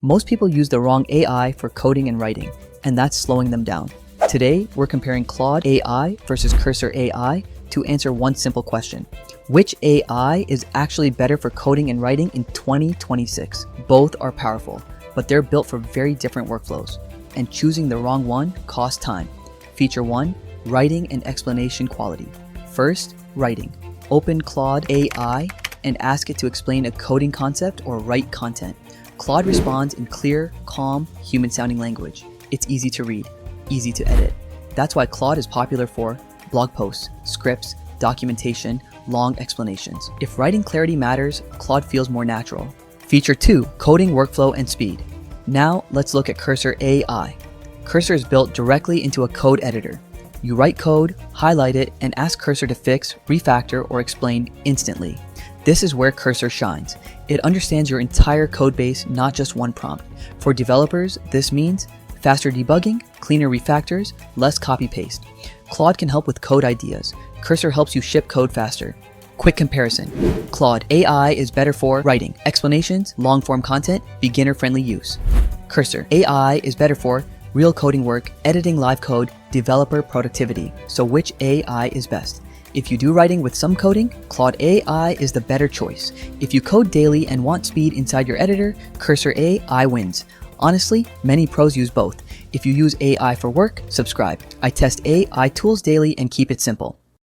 Most people use the wrong AI for coding and writing, and that's slowing them down. Today, we're comparing Claude AI versus Cursor AI to answer one simple question. Which AI is actually better for coding and writing in 2026? Both are powerful, but they're built for very different workflows, and choosing the wrong one costs time. Feature 1, writing and explanation quality. First, writing. Open Claude AI and ask it to explain a coding concept or write content. Claude responds in clear, calm, human-sounding language. It's easy to read, easy to edit. That's why Claude is popular for blog posts, scripts, documentation, long explanations. If writing clarity matters, Claude feels more natural. Feature 2, coding workflow and speed. Now let's look at Cursor AI. Cursor is built directly into a code editor. You write code, highlight it, and ask Cursor to fix, refactor, or explain instantly. This is where Cursor shines. It understands your entire code base, not just one prompt. For developers, this means faster debugging, cleaner refactors, less copy-paste. Claude can help with code ideas. Cursor helps you ship code faster. Quick comparison. Claude AI is better for writing, explanations, long-form content, beginner-friendly use. Cursor AI is better for real coding work, editing live code, developer productivity. So which AI is best? If you do writing with some coding, Claude AI is the better choice. If you code daily and want speed inside your editor, Cursor AI wins. Honestly, many pros use both. If you use AI for work, subscribe. I test AI tools daily and keep it simple.